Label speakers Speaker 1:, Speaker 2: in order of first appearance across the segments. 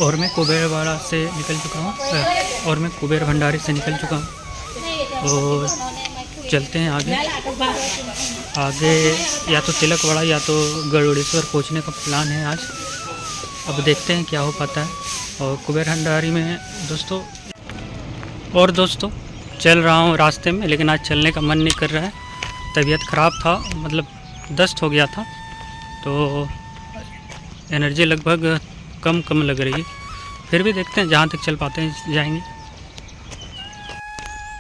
Speaker 1: और मैं कुबेरवाड़ा से निकल चुका हूँ और मैं कुबेर भंडारी से निकल चुका हूँ और चलते हैं आगे आगे। या तो तिलकवाड़ा या तो गरुड़ेश्वर पहुँचने का प्लान है आज। अब देखते हैं क्या हो पाता है। और कुबेर भंडारी में दोस्तों चल रहा हूँ रास्ते में, लेकिन आज चलने का मन नहीं कर रहा है। तबीयत ख़राब था, मतलब दस्त हो गया था, तो एनर्जी लगभग कम लग रही है। फिर भी देखते हैं, जहाँ तक चल पाते हैं जाएंगे।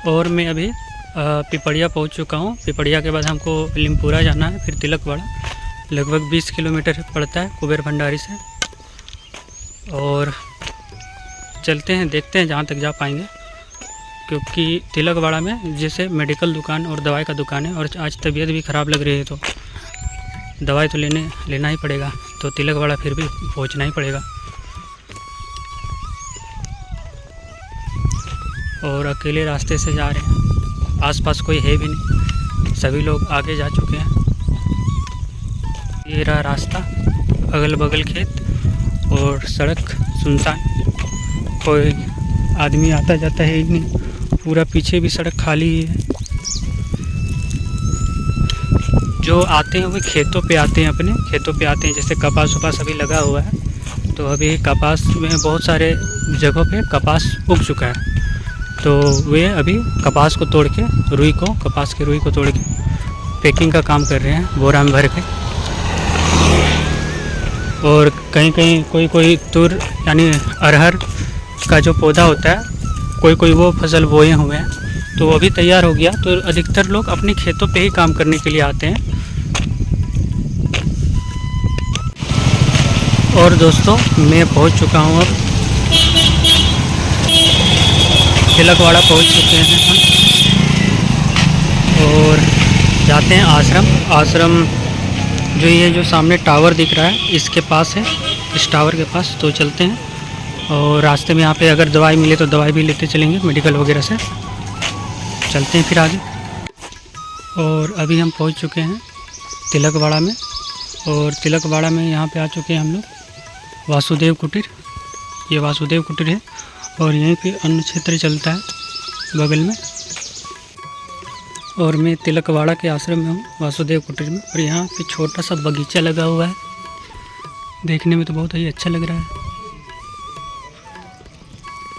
Speaker 1: और मैं अभी पिपड़िया पहुँच चुका हूँ। पिपड़िया के बाद हमको लिमपुरा जाना है, फिर तिलकवाड़ा। लगभग 20 किलोमीटर पड़ता है कुबेर भंडारी से। और चलते हैं, देखते हैं जहाँ तक जा पाएंगे, क्योंकि तिलकवाड़ा में जैसे मेडिकल दुकान और दवाई का दुकान है, और आज तबीयत भी ख़राब लग रही है तो दवाई तो लेना ही पड़ेगा। तो तिलकवाड़ा फिर भी पहुंचना ही पड़ेगा। और अकेले रास्ते से जा रहे हैं, आसपास कोई है भी नहीं, सभी लोग आगे जा चुके हैं। ये रहा रास्ता, अगल बगल खेत और सड़क सुनसान, कोई आदमी आता जाता है ही नहीं। पूरा पीछे भी सड़क खाली है। जो आते हैं वो खेतों पे आते हैं, अपने खेतों पे आते हैं। जैसे कपास वपास अभी लगा हुआ है, तो अभी कपास में बहुत सारे जगहों पे कपास उग चुका है, तो वे अभी कपास को तोड़ के कपास के रुई को तोड़ के पैकिंग का काम कर रहे हैं, बोरा में भर के। और कहीं कोई तुर यानी अरहर का जो पौधा होता है, कोई वो फसल बोए हुए हैं, तो वो भी तैयार हो गया। तो अधिकतर लोग अपने खेतों पे ही काम करने के लिए आते हैं। और दोस्तों मैं पहुंच चुका हूं, अब तिलकवाड़ा पहुंच चुके हैं हम। और जाते हैं आश्रम जो ये जो सामने टावर दिख रहा है, इसके पास है, इस टावर के पास। तो चलते हैं, और रास्ते में यहाँ पे अगर दवाई मिले तो दवाई भी लेते चलेंगे, मेडिकल वगैरह से। चलते हैं फिर आगे। और अभी हम पहुँच चुके हैं तिलकवाड़ा में। और तिलकवाड़ा में यहाँ पे आ चुके हैं हम लोग वासुदेव कुटीर। ये वासुदेव कुटीर है, और यहीं पे अन्न क्षेत्र चलता है बगल में। और मैं तिलकवाड़ा के आश्रम में हूँ, वासुदेव कुटीर में। और यहाँ पे छोटा सा बगीचा लगा हुआ है, देखने में तो बहुत ही अच्छा लग रहा है,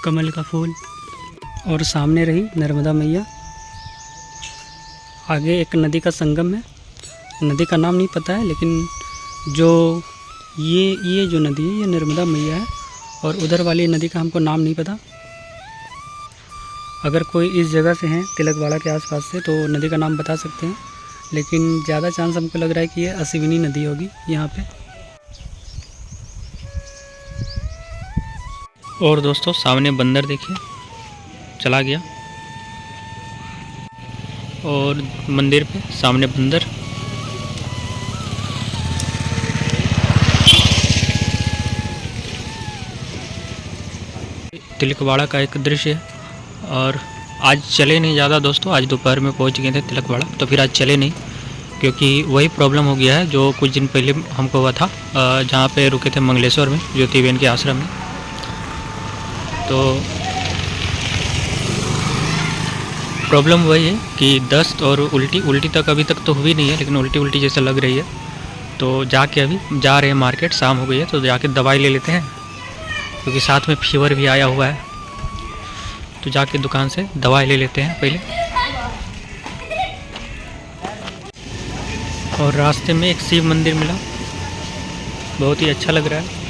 Speaker 1: कमल का फूल। और सामने रही नर्मदा मैया। आगे एक नदी का संगम है, नदी का नाम नहीं पता है, लेकिन जो ये जो नदी है ये नर्मदा मैया है। और उधर वाली नदी का हमको नाम नहीं पता। अगर कोई इस जगह से हैं तिलकवाड़ा के आसपास से, तो नदी का नाम बता सकते हैं, लेकिन ज़्यादा चांस हमको लग रहा है कि ये अश्विनी नदी होगी यहाँ पे। और दोस्तों सामने बंदर देखिए, चला गया। और मंदिर पे सामने बंदर। तिलकवाड़ा का एक दृश्य है। और आज चले नहीं ज़्यादा दोस्तों, आज दोपहर में पहुंच गए थे तिलकवाड़ा, तो फिर आज चले नहीं, क्योंकि वही प्रॉब्लम हो गया है जो कुछ दिन पहले हमको हुआ था, जहाँ पे रुके थे मंगलेश्वर में, ज्योति बहन के आश्रम में। तो प्रॉब्लम वही है कि दस्त और उल्टी तक अभी तक तो हुई नहीं है, लेकिन उल्टी जैसा लग रही है। तो जाके अभी जा रहे हैं मार्केट, शाम हो गई है, तो जाके दवाई ले लेते हैं, क्योंकि साथ में फीवर भी आया हुआ है। तो जाके दुकान से दवाई ले लेते हैं पहले। और रास्ते में एक शिव मंदिर मिला, बहुत ही अच्छा लग रहा है।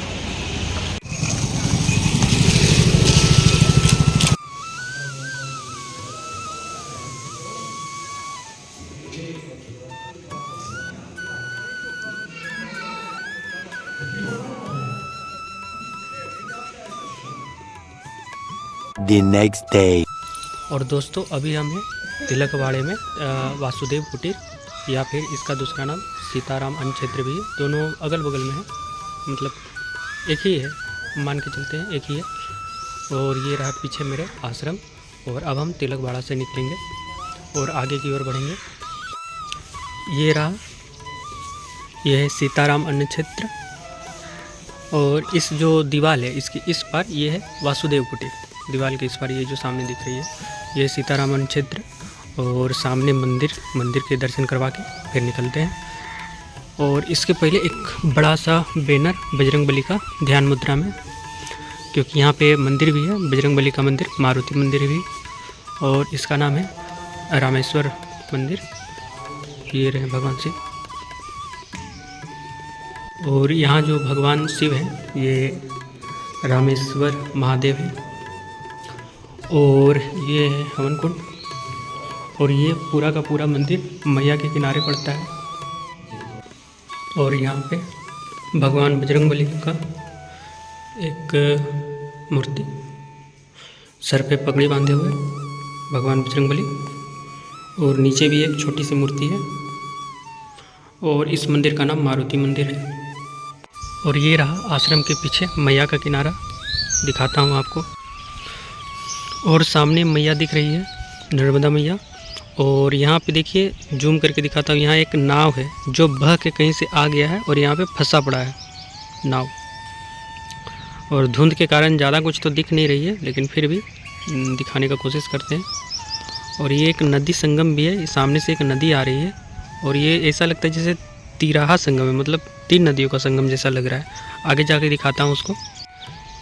Speaker 2: The next day.
Speaker 1: और दोस्तों अभी हम हैं तिलकवाड़े में, वासुदेव कुटीर, या फिर इसका दूसरा नाम सीताराम अन्न क्षेत्र भी है। दोनों अगल बगल में है, मतलब एक ही है, मान के चलते हैं एक ही है। और ये रहा पीछे मेरे आश्रम। और अब हम तिलकवाड़ा से निकलेंगे और आगे की ओर बढ़ेंगे। ये रहा, यह है सीताराम अन्न क्षेत्र। और इस जो दीवार है इसकी इस पार ये है वासुदेव कुटीर। दीवार के इस पार ये जो सामने दिख रही है ये सीतारामन क्षेत्र, और सामने मंदिर के दर्शन करवा के फिर निकलते हैं। और इसके पहले एक बड़ा सा बैनर बजरंगबली का ध्यान मुद्रा में, क्योंकि यहाँ पे मंदिर भी है बजरंगबली का मंदिर, मारुति मंदिर भी, और इसका नाम है रामेश्वर मंदिर। ये रहे भगवान शिव, और यहाँ जो भगवान शिव है ये रामेश्वर महादेव है, और ये है हवन कुंड, और ये पूरा का पूरा मंदिर मैया के किनारे पड़ता है। और यहाँ पे भगवान बजरंगबली का एक मूर्ति, सर पे पगड़ी बांधे हुए भगवान बजरंगबली, और नीचे भी एक छोटी सी मूर्ति है, और इस मंदिर का नाम मारुति मंदिर है। और ये रहा आश्रम के पीछे मैया का किनारा, दिखाता हूँ आपको। और सामने मैया दिख रही है, नर्मदा मैया। और यहाँ पे देखिए जूम करके दिखाता हूँ, यहाँ एक नाव है जो बह के कहीं से आ गया है और यहाँ पे फंसा पड़ा है नाव। और धुंध के कारण ज़्यादा कुछ तो दिख नहीं रही है, लेकिन फिर भी दिखाने का कोशिश करते हैं। और ये एक नदी संगम भी है, सामने से एक नदी आ रही है, और ये ऐसा लगता है जैसे तिराहा संगम है, मतलब 3 नदियों का संगम जैसा लग रहा है। आगे जाके दिखाता हूँ उसको।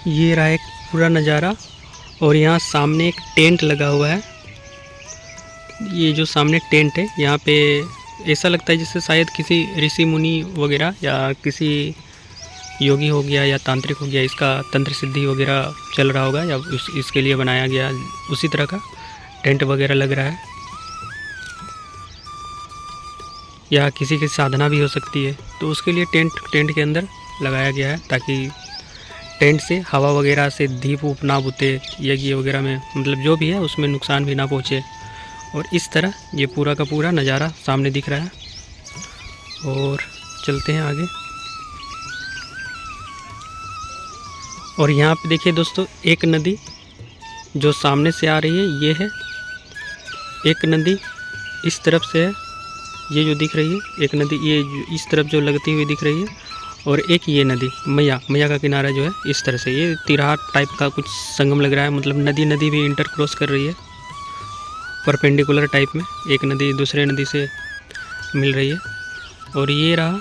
Speaker 1: ये रहा एक पूरा नज़ारा, और यहाँ सामने एक टेंट लगा हुआ है। ये जो सामने टेंट है यहाँ पे ऐसा लगता है जैसे शायद किसी ऋषि मुनि वगैरह या किसी योगी हो गया या तांत्रिक हो गया, इसका तंत्र सिद्धि वगैरह चल रहा होगा, या इसके लिए बनाया गया उसी तरह का टेंट वगैरह लग रहा है, या किसी की साधना भी हो सकती है। तो उसके लिए टेंट के अंदर लगाया गया है, ताकि टेंट से हवा वगैरह से दीप उप ना बुते, यज्ञ वगैरह में मतलब जो भी है उसमें नुकसान भी ना पहुँचे। और इस तरह ये पूरा का पूरा नज़ारा सामने दिख रहा है। और चलते हैं आगे। और यहाँ पे देखिए दोस्तों, एक नदी जो सामने से आ रही है ये है, एक नदी इस तरफ से है, ये जो दिख रही है एक नदी, ये इस तरफ जो लगती हुई दिख रही है, और एक ये नदी मैया का किनारा जो है इस तरह से, ये तिराहा टाइप का कुछ संगम लग रहा है, मतलब नदी भी इंटर क्रॉस कर रही है परपेंडिकुलर टाइप में, एक नदी दूसरे नदी से मिल रही है। और ये रहा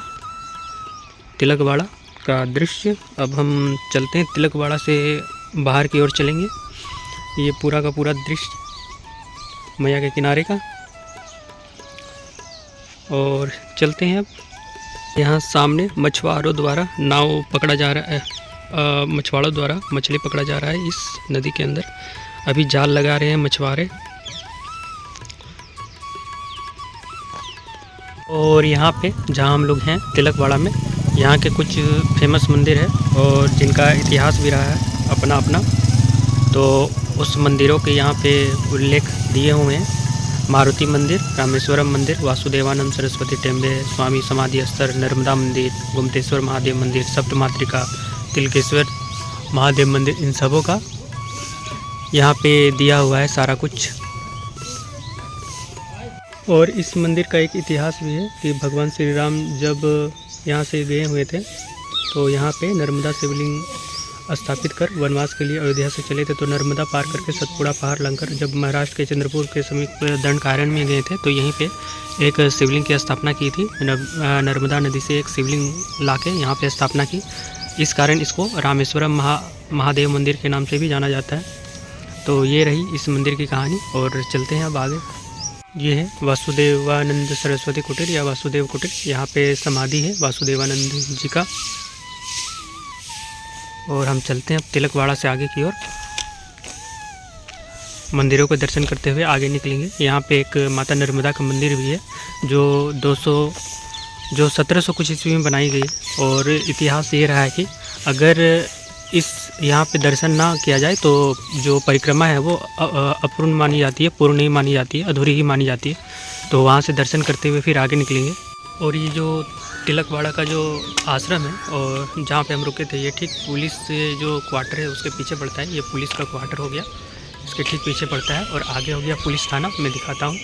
Speaker 1: तिलकवाड़ा का दृश्य। अब हम चलते हैं तिलकवाड़ा से बाहर की ओर चलेंगे। ये पूरा का पूरा दृश्य मैया के किनारे का। और चलते हैं अब। यहाँ सामने मछुआरों द्वारा नाव पकड़ा जा रहा है, मछुआरों द्वारा मछली पकड़ा जा रहा है इस नदी के अंदर। अभी जाल लगा रहे हैं मछुआरे। और यहाँ पे जहाँ हम लोग हैं तिलकवाड़ा में, यहाँ के कुछ फेमस मंदिर है और जिनका इतिहास भी रहा है अपना अपना, तो उस मंदिरों के यहाँ पे उल्लेख दिए हुए हैं। मारुति मंदिर, रामेश्वरम मंदिर, वासुदेवानंद सरस्वती टेम्बे, स्वामी समाधि स्तर, नर्मदा मंदिर, गोमतेश्वर महादेव मंदिर, सप्तमातृका, तिलकेश्वर महादेव मंदिर, इन सबों का यहाँ पे दिया हुआ है सारा कुछ। और इस मंदिर का एक इतिहास भी है कि भगवान श्री राम जब यहाँ से गए हुए थे तो यहाँ पे नर्मदा शिवलिंग स्थापित कर वनवास के लिए अयोध्या से चले थे, तो नर्मदा पार करके सतपुड़ा पहाड़ लंघकर जब महाराष्ट्र के चंद्रपुर के समीप दंडकारण्य में गए थे तो यहीं पे एक शिवलिंग की स्थापना की थी। नर्मदा नदी से एक शिवलिंग लाके यहाँ पे स्थापना की। इस कारण इसको रामेश्वरम महादेव मंदिर के नाम से भी जाना जाता है। तो ये रही इस मंदिर की कहानी। और चलते हैं अब आगे। ये है वासुदेवानंद सरस्वती कुटीर या वासुदेव कुटीर। यहाँ पे समाधि है वासुदेवानंद जी का। और हम चलते हैं अब तिलकवाड़ा से आगे की ओर। मंदिरों के दर्शन करते हुए आगे निकलेंगे। यहाँ पे एक माता नर्मदा का मंदिर भी है जो 1700 कुछ ईस्वी में बनाई गई। और इतिहास ये रहा है कि अगर यहाँ पे दर्शन ना किया जाए तो जो परिक्रमा है वो अपूर्ण मानी जाती है, पूर्ण नहीं मानी जाती है, अधूरी ही मानी जाती है। तो वहाँ से दर्शन करते हुए फिर आगे निकलेंगे। और ये जो तिलकवाड़ा का जो आश्रम है और जहाँ पे हम रुके थे, ये ठीक पुलिस से जो क्वार्टर है उसके पीछे पड़ता है। ये पुलिस का क्वार्टर हो गया, इसके ठीक पीछे पड़ता है। और आगे हो गया पुलिस थाना। मैं दिखाता हूँ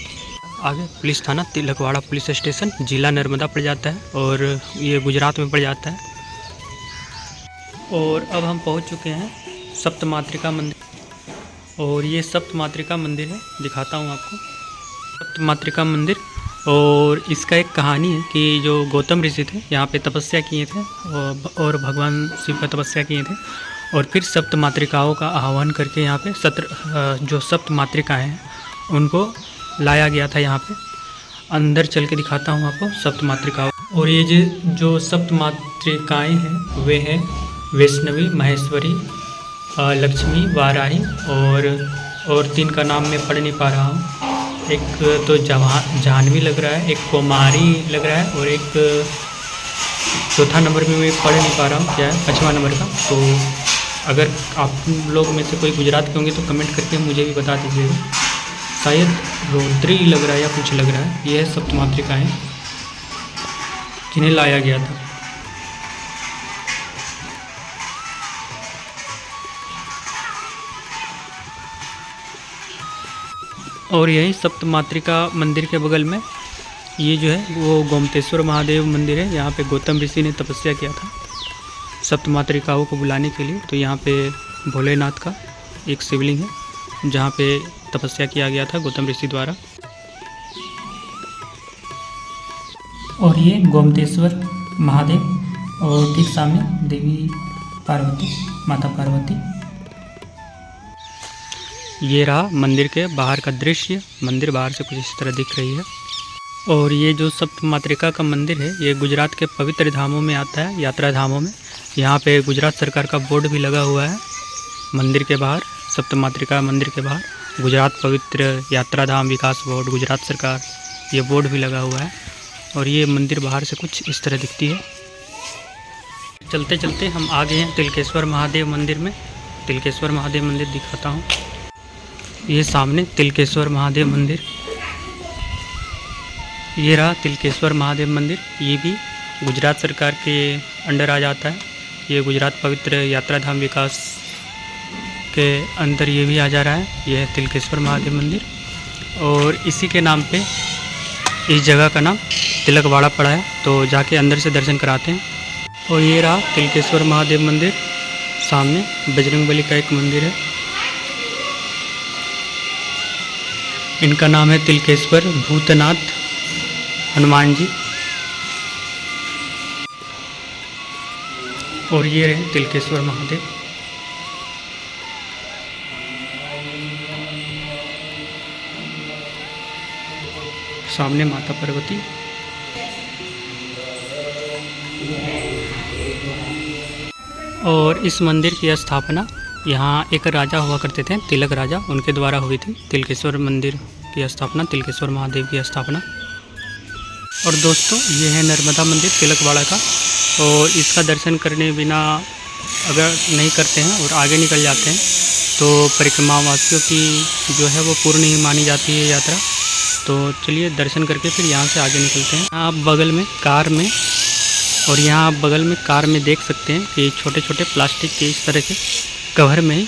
Speaker 1: आगे। पुलिस थाना तिलकवाड़ा पुलिस स्टेशन, जिला नर्मदा पड़ जाता है और ये गुजरात में पड़ जाता है। और अब हम पहुंच चुके हैं सप्तमातृका मंदिर। और ये सप्तमातृका मंदिर है, दिखाता हूं आपको। सप्तमातृका मंदिर, और इसका एक कहानी है कि जो गौतम ऋषि थे यहाँ पे तपस्या किए थे और भगवान शिव पर तपस्या किए थे, और फिर सप्त मातृकाओं का आह्वान करके यहाँ पे जो सप्त मातृकाएँ हैं उनको लाया गया था यहाँ पे। अंदर चल के दिखाता हूँ आपको सप्त मातृकाओं। और ये जो सप्त मातृकाएँ हैं वे हैं वैष्णवी, महेश्वरी, लक्ष्मी, वाराही, और 3 का नाम मैं पढ़ नहीं पा रहा हूँ। एक तो जाह्नवी लग रहा है, एक कुमारी लग रहा है, और एक चौथा नंबर में मैं पढ़ नहीं पा रहा हूँ क्या है, 5वां नंबर का। तो अगर आप लोग में से कोई गुजरात के होंगे तो कमेंट करके मुझे भी बता दीजिएगा। शायद रोद्री लग रहा है या कुछ लग रहा है। यह सप्त मातृकाएँ जिन्हें लाया गया था। और यही सप्त मातृका मंदिर के बगल में ये जो है वो गोमतेश्वर महादेव मंदिर है। यहाँ पे गौतम ऋषि ने तपस्या किया था सप्त मातृकाओं को बुलाने के लिए। तो यहाँ पे भोलेनाथ का एक शिवलिंग है जहाँ पे तपस्या किया गया था गौतम ऋषि द्वारा। और ये गोमतेश्वर महादेव, और ठीक सामने देवी पार्वती, माता पार्वती। ये रहा मंदिर के बाहर का दृश्य। मंदिर बाहर से कुछ इस तरह दिख रही है। और ये जो सप्त मातृका का मंदिर है ये गुजरात के पवित्र धामों में आता है, यात्रा धामों में। यहाँ पे गुजरात सरकार का बोर्ड भी लगा हुआ है मंदिर के बाहर। सप्त मातृका मंदिर के बाहर गुजरात पवित्र यात्रा धाम विकास बोर्ड, गुजरात सरकार, ये बोर्ड भी लगा हुआ है। और ये मंदिर बाहर से कुछ इस तरह दिखती है। चलते चलते हम आ गए हैं तिलकेश्वर महादेव मंदिर में। तिलकेश्वर महादेव मंदिर दिखाता हूँ। ये सामने तिलकेश्वर महादेव मंदिर, ये रहा तिलकेश्वर महादेव मंदिर। ये भी गुजरात सरकार के अंडर आ जाता है। ये गुजरात पवित्र यात्रा धाम विकास के अंदर ये भी आ जा रहा है। ये है तिलकेश्वर महादेव मंदिर, और इसी के नाम पे इस जगह का नाम तिलकवाड़ा पड़ा है। तो जाके अंदर से दर्शन कराते हैं। और ये रहा तिलकेश्वर महादेव मंदिर। सामने बजरंगबली का एक मंदिर है। इनका नाम है तिलकेश्वर भूतनाथ हनुमान जी। और ये रहे तिलकेश्वर महादेव। सामने माता पार्वती। और इस मंदिर की स्थापना यहाँ एक राजा हुआ करते थे, तिलक राजा, उनके द्वारा हुई थी तिलकेश्वर मंदिर की स्थापना, तिलकेश्वर महादेव की स्थापना। और दोस्तों ये है नर्मदा मंदिर तिलकवाड़ा का। और इसका दर्शन करने बिना अगर नहीं करते हैं और आगे निकल जाते हैं तो परिक्रमा वासियों की जो है वो पूर्ण ही मानी जाती है यात्रा। तो चलिए दर्शन करके फिर यहाँ से आगे निकलते हैं। आप बगल में कार में, और यहाँ आप बगल में कार में देख सकते हैं कि छोटे छोटे प्लास्टिक के इस तरह के कवर में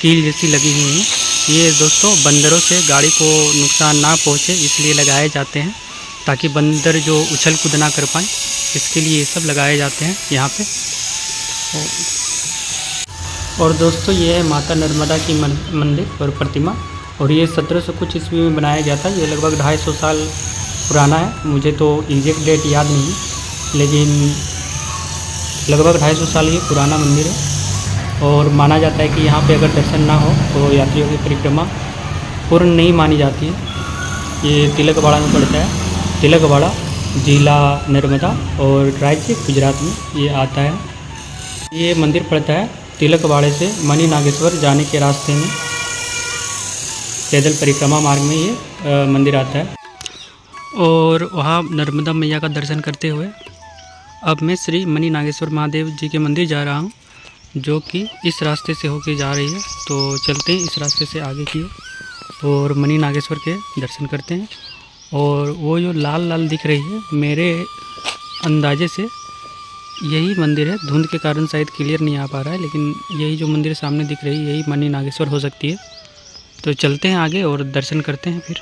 Speaker 1: कील जैसी लगी हुई हैं। ये दोस्तों बंदरों से गाड़ी को नुकसान ना पहुँचे इसलिए लगाए जाते हैं, ताकि बंदर जो उछल कूद ना कर पाए, इसके लिए ये सब लगाए जाते हैं यहाँ पे। और दोस्तों ये है माता नर्मदा की मंदिर और प्रतिमा। और ये 1700 कुछ ईस्वी में बनाया गया था। ये लगभग 250 साल पुराना है। मुझे तो एग्जैक्ट डेट याद नहीं, लेकिन लगभग 250 साल ये पुराना मंदिर है। और माना जाता है कि यहाँ पे अगर दर्शन ना हो तो यात्रियों की परिक्रमा पूर्ण नहीं मानी जाती है। ये तिलकवाड़ा में पड़ता है। तिलकवाड़ा जिला नर्मदा और राज्य गुजरात में ये आता है। ये मंदिर पड़ता है तिलकवाड़े से मणि नागेश्वर जाने के रास्ते में, पैदल परिक्रमा मार्ग में ये मंदिर आता है। और वहाँ नर्मदा मैया का दर्शन करते हुए अब मैं श्री मणि नागेश्वर महादेव जी के मंदिर जा रहा हूँ, जो कि इस रास्ते से होके जा रही है। तो चलते हैं इस रास्ते से आगे की और मणि नागेश्वर के दर्शन करते हैं। और वो जो लाल लाल दिख रही है, मेरे अंदाजे से यही मंदिर है। धुंध के कारण शायद क्लियर नहीं आ पा रहा है, लेकिन यही जो मंदिर सामने दिख रही है यही मणि नागेश्वर हो सकती है। तो चलते हैं आगे और दर्शन करते हैं फिर।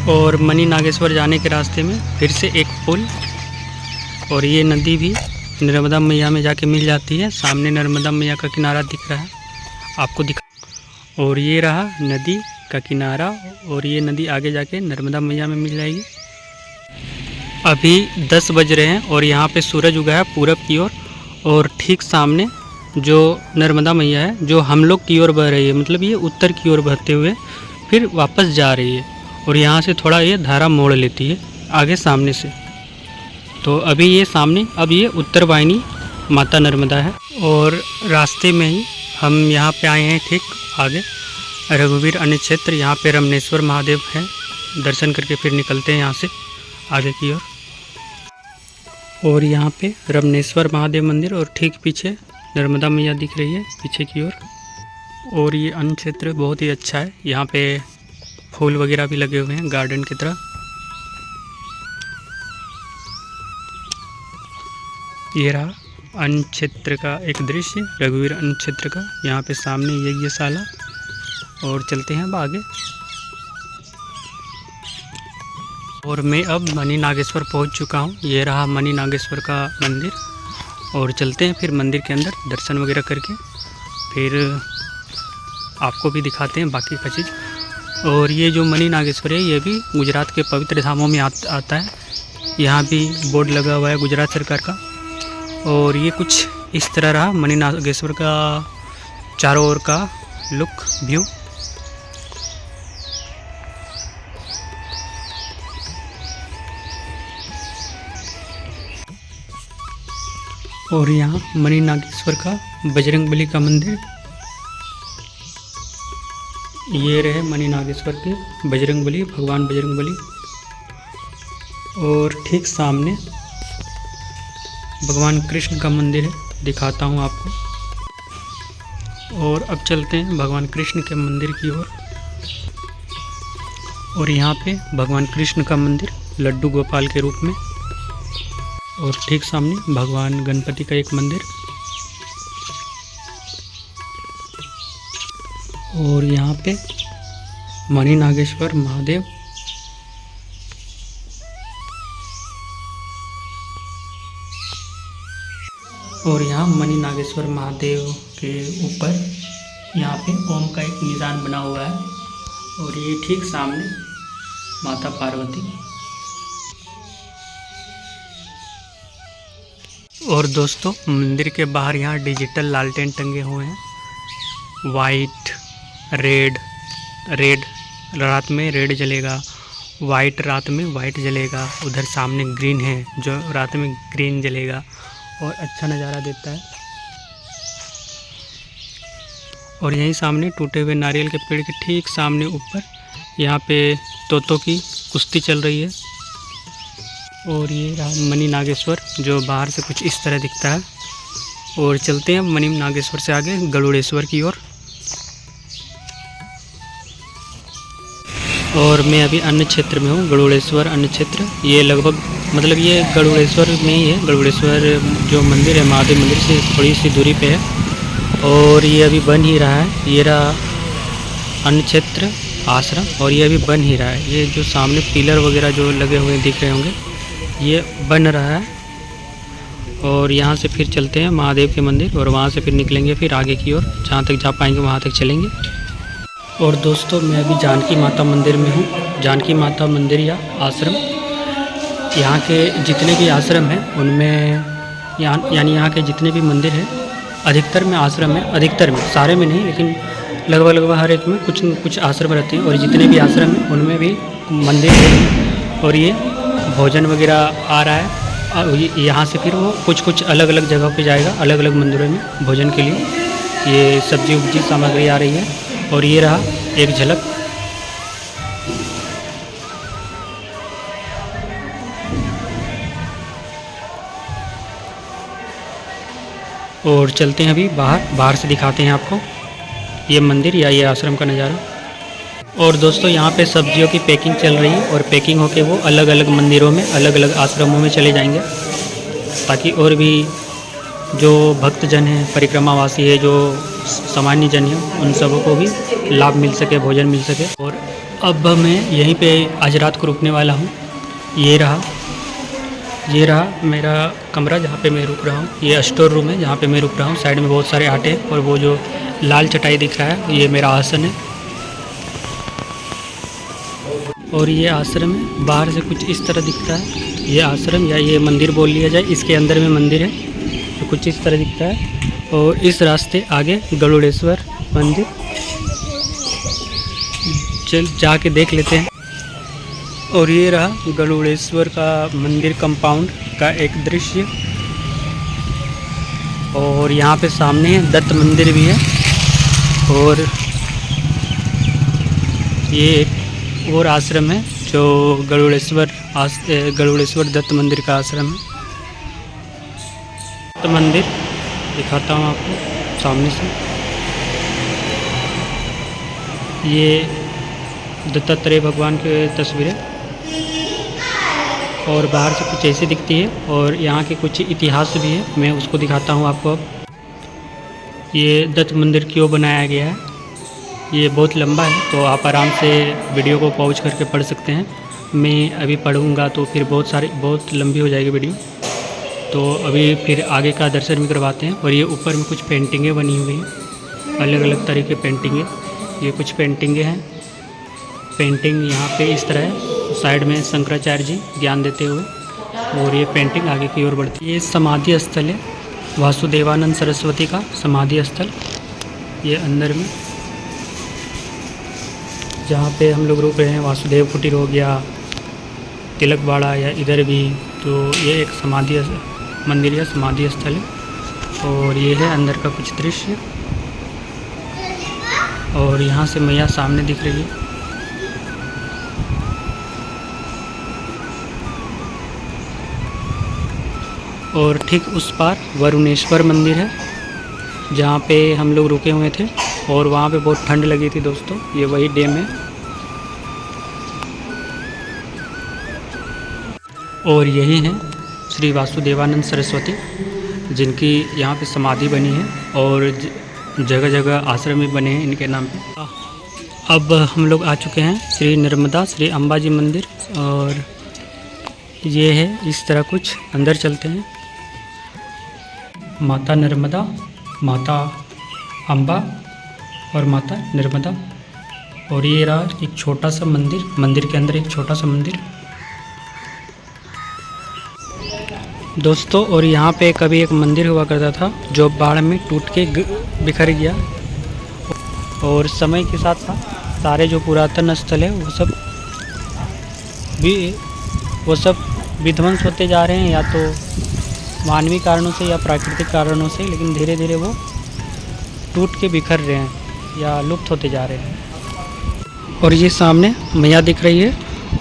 Speaker 1: और मणि नागेश्वर जाने के रास्ते में फिर से एक पुल, और ये नदी भी नर्मदा मैया में जाके मिल जाती है। सामने नर्मदा मैया का किनारा दिख रहा है आपको दिखा। और ये रहा नदी का किनारा और ये नदी आगे जाके नर्मदा मैया में मिल जाएगी। अभी 10 बज रहे हैं और यहाँ पे सूरज उगा है पूरब की ओर और ठीक सामने जो नर्मदा मैया है जो हम लोग की ओर बह रही है, मतलब ये उत्तर की ओर बहते हुए फिर वापस जा रही है और यहाँ से थोड़ा ये धारा मोड़ लेती है आगे सामने से। तो अभी ये सामने अब ये उत्तर वाहिनी माता नर्मदा है और रास्ते में ही हम यहाँ पे आए हैं ठीक आगे रघुवीर अन्य क्षेत्र। यहाँ पे रमनेश्वर महादेव हैं, दर्शन करके फिर निकलते हैं यहाँ से आगे की ओर। और यहाँ पे रमनेश्वर महादेव मंदिर और ठीक पीछे नर्मदा मैया दिख रही है पीछे की ओर। और ये अन्य क्षेत्र बहुत ही अच्छा है, यहाँ पे फूल वगैरह भी लगे हुए हैं गार्डन की तरह। ये रहा अन्य क्षेत्र का एक दृश्य रघुवीर अन्य क्षेत्र का। यहाँ पे सामने यज्ञशाला और चलते हैं अब आगे। और मैं अब मणि नागेश्वर पहुँच चुका हूँ। ये रहा मणि नागेश्वर का मंदिर और चलते हैं फिर मंदिर के अंदर दर्शन वगैरह करके फिर आपको भी दिखाते हैं बाकी का चीज़। और ये जो मणि नागेश्वर है ये भी गुजरात के पवित्र धामों में आता है। यहाँ भी बोर्ड लगा हुआ है गुजरात सरकार का। और ये कुछ इस तरह रहा मणि नागेश्वर का चारों ओर का लुक व्यू। और यहाँ मणि नागेश्वर का बजरंगबली का मंदिर। ये रहे मणि नागेश्वर के बजरंगबली, भगवान बजरंगबली। और ठीक सामने भगवान कृष्ण का मंदिर है, दिखाता हूँ आपको। और अब चलते हैं भगवान कृष्ण के मंदिर की ओर। और यहाँ पे भगवान कृष्ण का मंदिर लड्डू गोपाल के रूप में। और ठीक सामने भगवान गणपति का एक मंदिर। और यहाँ पे मणि नागेश्वर महादेव। और यहाँ मणि नागेश्वर महादेव के ऊपर यहाँ पे ओम का एक निशान बना हुआ है। और ये ठीक सामने माता पार्वती। और दोस्तों मंदिर के बाहर यहाँ डिजिटल लालटेन टंगे हुए हैं। वाइट रेड रात में रेड जलेगा, वाइट रात में वाइट जलेगा। उधर सामने ग्रीन है जो रात में ग्रीन जलेगा और अच्छा नज़ारा देता है। और यहीं सामने टूटे हुए नारियल के पेड़ के ठीक सामने ऊपर यहाँ पे तोतों की कुश्ती चल रही है। और ये रहा मणि नागेश्वर जो बाहर से कुछ इस तरह दिखता है। और चलते हैं मणि नागेश्वर से आगे गरुड़ेश्वर की ओर। और मैं अभी अन्य क्षेत्र में हूँ, गरुड़ेश्वर अन्य क्षेत्र। ये लगभग मतलब ये गरुड़ेश्वर में ही है। गरुड़ेश्वर जो मंदिर है महादेव मंदिर से थोड़ी सी दूरी पे है। और ये अभी बन ही रहा है। ये रहा अन्य क्षेत्र आश्रम और ये अभी बन ही रहा है। ये जो सामने पिलर वगैरह जो लगे हुए दिख रहे होंगे ये बन रहा है। और यहाँ से फिर चलते हैं महादेव के मंदिर और वहाँ से फिर निकलेंगे फिर आगे की ओर, जहाँ तक जा पाएंगे वहाँ तक चलेंगे। और दोस्तों मैं अभी जानकी माता मंदिर में हूँ। जानकी माता मंदिर या आश्रम, यहाँ के जितने भी आश्रम हैं उनमें यानी यहाँ के जितने भी मंदिर हैं अधिकतर में आश्रम है। अधिकतर में, सारे में नहीं लेकिन लगभग हर एक में कुछ आश्रम रहते हैं। और जितने भी आश्रम हैं उनमें भी मंदिर है। और ये भोजन वगैरह आ रहा है। यहाँ से फिर वो कुछ अलग अलग जगह पे जाएगा, अलग अलग मंदिरों में भोजन के लिए। ये सब्जी उब्जी सामग्री आ रही है। और ये रहा एक झलक। और चलते हैं अभी बाहर से दिखाते हैं आपको ये मंदिर या ये आश्रम का नज़ारा। और दोस्तों यहाँ पे सब्जियों की पैकिंग चल रही है और पैकिंग होके वो अलग अलग मंदिरों में, अलग अलग आश्रमों में चले जाएंगे, ताकि और भी जो भक्तजन हैं, परिक्रमावासी है, जो सामान्य जन हैं, उन सबों को भी लाभ मिल सके, भोजन मिल सके। और अब मैं यहीं पे आज रात को रुकने वाला हूँ। ये रहा ये रहा मेरा कमरा जहाँ पे मैं रुक रहा हूँ। ये स्टोर रूम है जहाँ पे मैं रुक रहा हूँ। साइड में बहुत सारे आटे हैं और वो जो लाल चटाई दिख रहा है ये मेरा आसन है। और ये आश्रम है, बाहर से कुछ इस तरह दिखता है। ये आश्रम या ये मंदिर बोल लिया जाए, इसके अंदर में मंदिर है तो कुछ इस तरह दिखता है। और इस रास्ते आगे गरुड़ेश्वर मंदिर, चल जाके देख लेते हैं। और ये रहा गरुड़ेश्वर का मंदिर कंपाउंड का एक दृश्य। और यहाँ पे सामने दत्त मंदिर भी है। और ये एक और आश्रम है जो गरुड़ेश्वर दत्त मंदिर का आश्रम है। दत्त मंदिर दिखाता हूँ आपको सामने से। ये दत्तात्रेय भगवान की तस्वीरें और बाहर से कुछ ऐसी दिखती है। और यहाँ के कुछ इतिहास भी है, मैं उसको दिखाता हूँ आपको अब। ये दत्त मंदिर क्यों बनाया गया है, ये बहुत लंबा है तो आप आराम से वीडियो को पॉज करके पढ़ सकते हैं। मैं अभी पढ़ूँगा तो फिर बहुत लंबी हो जाएगी वीडियो, तो अभी फिर आगे का दर्शन भी करवाते हैं। और ये ऊपर में कुछ पेंटिंगें बनी हुई हैं, अलग अलग तरह की पेंटिंगें। ये कुछ पेंटिंगें हैं। पेंटिंग यहाँ पे इस तरह है, साइड में शंकराचार्य जी ज्ञान देते हुए। और ये पेंटिंग आगे की ओर बढ़ती है। ये समाधि स्थल है वासुदेवानंद सरस्वती का समाधि स्थल। ये अंदर में जहाँ पे हम लोग रुक रहे हैं, वासुदेव कुटीर हो गया, तिलक बाड़ा या इधर भी, तो ये एक समाधि मंदिर या समाधि स्थल है। और ये है अंदर का कुछ दृश्य। और यहाँ से मैया सामने दिख रही है। और ठीक उस पार वरुणेश्वर मंदिर है जहाँ पे हम लोग रुके हुए थे। और वहाँ पे बहुत ठंड लगी थी दोस्तों। ये वही डैम है। और यही हैं श्री वासुदेवानंद सरस्वती, जिनकी यहाँ पे समाधि बनी है। और जगह जगह आश्रम भी बने हैं इनके नाम पे। अब हम लोग आ चुके हैं श्री नर्मदा श्री अंबाजी मंदिर। और ये है इस तरह कुछ, अंदर चलते हैं। माता नर्मदा, माता अम्बा और माता नर्मदा। और ये रहा एक छोटा सा मंदिर, मंदिर के अंदर एक छोटा सा मंदिर दोस्तों। और यहाँ पे कभी एक मंदिर हुआ करता था जो बाढ़ में टूट के बिखर गया। और समय के साथ साथ सारे जो पुरातन स्थल है वो सब विध्वंस होते जा रहे हैं, या तो मानवीय कारणों से या प्राकृतिक कारणों से, लेकिन धीरे धीरे वो टूट के बिखर रहे हैं या लुप्त होते जा रहे हैं। और ये सामने मैया दिख रही है।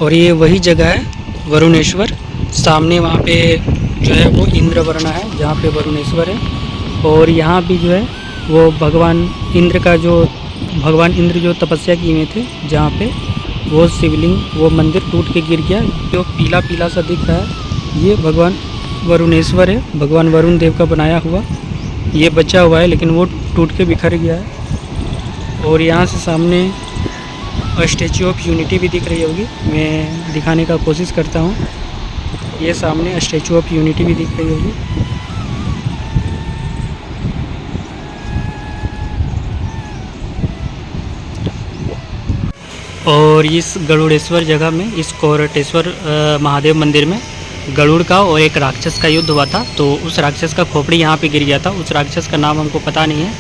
Speaker 1: और ये वही जगह है वरुणेश्वर। सामने वहाँ पे जो है वो इंद्रवर्ण है जहाँ पे वरुणेश्वर है। और यहाँ भी जो है वो भगवान इंद्र जो तपस्या किए हुए थे, जहाँ पे वो शिवलिंग, वो मंदिर टूट के गिर गया। जो पीला पीला सा दिख रहा है ये भगवान वरुणेश्वर है, भगवान वरुण देव का बनाया हुआ। ये बचा हुआ है लेकिन वो टूट के बिखर गया है। और यहाँ से सामने स्टैचू ऑफ यूनिटी भी दिख रही होगी, मैं दिखाने का कोशिश करता हूँ। ये सामने स्टैचू ऑफ यूनिटी भी दिख रही होगी। और इस गरुड़ेश्वर जगह में, इस कोरटेश्वर महादेव मंदिर में गरुड़ का और एक राक्षस का युद्ध हुआ था। तो उस राक्षस का खोपड़ी यहाँ पे गिर गया था। उस राक्षस का नाम हमको पता नहीं है,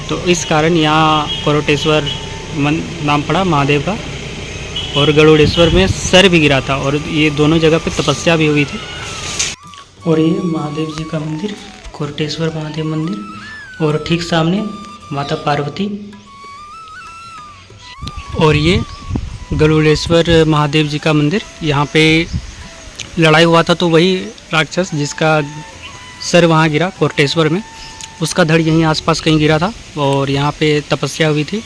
Speaker 1: तो इस कारण यहाँ कोरटेश्वर नाम पड़ा महादेव का। और गरुड़ेश्वर में सर भी गिरा था। और ये दोनों जगह पे तपस्या भी हुई थी। और ये महादेव जी का मंदिर, कोरटेश्वर महादेव मंदिर। और ठीक सामने माता पार्वती। और ये गरुड़ेश्वर महादेव जी का मंदिर। यहाँ पे लड़ाई हुआ था तो वही राक्षस जिसका सर वहाँ गिरा कोरटेश्वर में, उसका धड़ यहीं आसपास कहीं गिरा था। और यहाँ पे तपस्या हुई थी।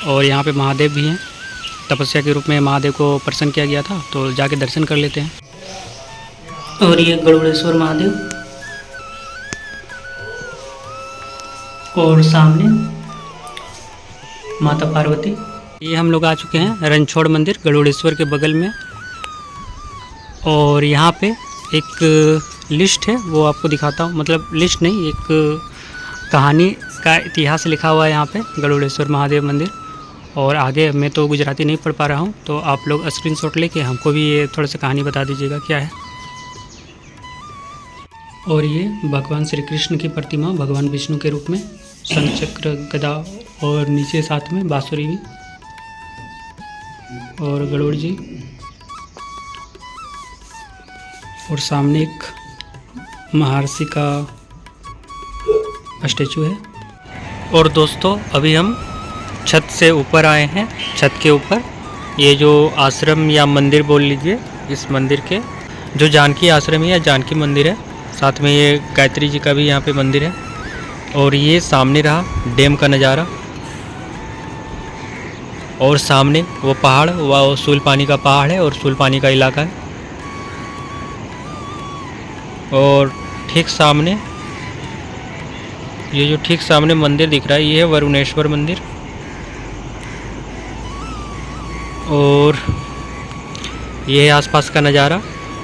Speaker 1: और यहाँ पे महादेव भी हैं, तपस्या के रूप में महादेव को प्रसन्न किया गया था। तो जाके दर्शन कर लेते हैं। और ये गरुड़ेश्वर महादेव। और सामने माता पार्वती। ये हम लोग आ चुके हैं रणछोड़ मंदिर, गरुड़ेश्वर के बगल में। और यहाँ पे एक लिस्ट है, वो आपको दिखाता हूँ। मतलब लिस्ट नहीं, एक कहानी का इतिहास लिखा हुआ है यहाँ पे गरुड़ेश्वर महादेव मंदिर। और आगे मैं तो गुजराती नहीं पढ़ पा रहा हूँ, तो आप लोग स्क्रीनशॉट लेके हमको भी ये थोड़ा सा कहानी बता दीजिएगा क्या है। और ये भगवान श्री कृष्ण की प्रतिमा भगवान विष्णु के रूप में, शंख चक्र गदा और नीचे साथ में बांसुरी भी, और गरुड़ जी, और सामने एक महर्षि का स्टैचू है। और दोस्तों अभी हम छत से ऊपर आए हैं। छत के ऊपर ये जो आश्रम या मंदिर बोल लीजिए, इस मंदिर के जो जानकी आश्रम है या जानकी मंदिर है, साथ में ये गायत्री जी का भी यहाँ पे मंदिर है। और ये सामने रहा डैम का नज़ारा, और सामने वो पहाड़, वो सूलपानी का पहाड़ है और सूलपानी का इलाका है। और ठीक सामने ये जो ठीक सामने मंदिर दिख रहा है, ये है वरुणेश्वर मंदिर। और ये है आसपास का नज़ारा।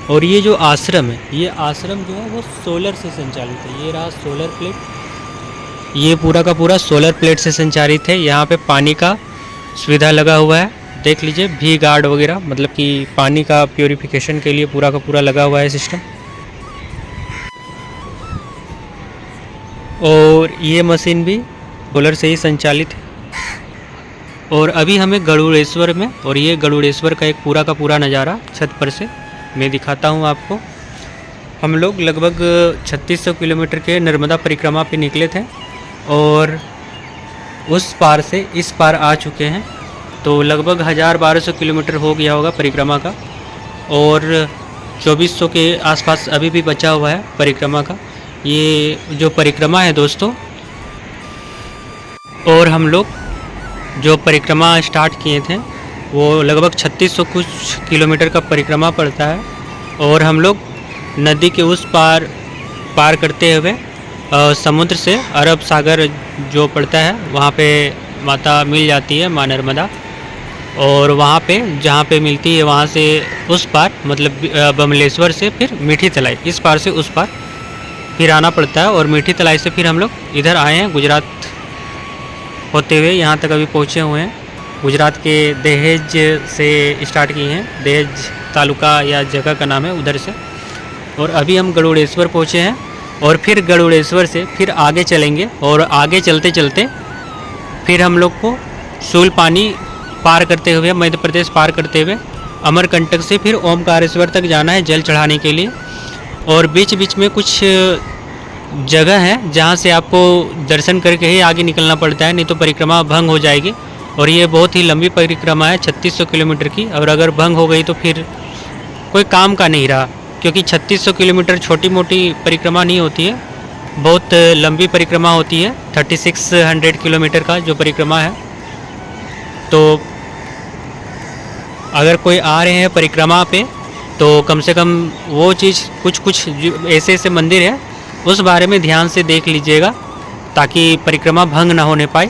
Speaker 1: और ये जो आश्रम है, ये आश्रम जो है वो सोलर से संचालित है। ये रहा सोलर प्लेट, ये पूरा का पूरा सोलर प्लेट से संचालित है। यहाँ पे पानी का सुविधा लगा हुआ है, देख लीजिए, भी गार्ड वगैरह, मतलब कि पानी का प्योरीफिकेशन के लिए पूरा का पूरा लगा हुआ है सिस्टम। और ये मशीन भी सोलर से ही संचालित है। और अभी हमें गरुड़ेश्वर में, और ये गरुड़ेश्वर का एक पूरा का पूरा नज़ारा छत पर से मैं दिखाता हूँ आपको। हम लोग लगभग 3600 किलोमीटर के नर्मदा परिक्रमा पे निकले थे और उस पार से इस पार आ चुके हैं, तो लगभग 1000-1200 किलोमीटर हो गया होगा परिक्रमा का। और 2400 के आसपास अभी भी बचा हुआ है परिक्रमा का। ये जो परिक्रमा है दोस्तों, और हम लोग जो परिक्रमा स्टार्ट किए थे वो लगभग 3600 कुछ किलोमीटर का परिक्रमा पड़ता है। और हम लोग नदी के उस पार करते हुए समुद्र से अरब सागर जो पड़ता है वहाँ पे माता मिल जाती है, माँ नर्मदा। और वहाँ पे जहाँ पे मिलती है वहाँ से उस पार, मतलब बमलेश्वर से फिर मीठी तलाई, इस पार से उस पार फिर आना पड़ता है। और मीठी तलाई से फिर हम लोग इधर आए हैं गुजरात होते हुए, यहाँ तक अभी पहुँचे हुए हैं। गुजरात के दहेज से स्टार्ट किए हैं, दहेज तालुका या जगह का नाम है, उधर से। और अभी हम गरुड़ेश्वर पहुँचे हैं और फिर गरुड़ेश्वर से फिर आगे चलेंगे। और आगे चलते चलते फिर हम लोग को सूलपानी पार करते हुए, मध्य प्रदेश पार करते हुए अमरकंटक से फिर ओमकारेश्वर तक जाना है जल चढ़ाने के लिए। और बीच बीच में कुछ जगह है जहाँ से आपको दर्शन करके ही आगे निकलना पड़ता है, नहीं तो परिक्रमा भंग हो जाएगी। और ये बहुत ही लंबी परिक्रमा है, 3600 किलोमीटर की। और अगर भंग हो गई तो फिर कोई काम का नहीं रहा, क्योंकि 3600 किलोमीटर छोटी मोटी परिक्रमा नहीं होती है, बहुत लंबी परिक्रमा होती है। 3600 किलोमीटर का जो परिक्रमा है। तो अगर कोई आ रहे हैं परिक्रमा पे तो कम से कम वो चीज़, कुछ ऐसे मंदिर है उस बारे में ध्यान से देख लीजिएगा, ताकि परिक्रमा भंग ना होने पाए।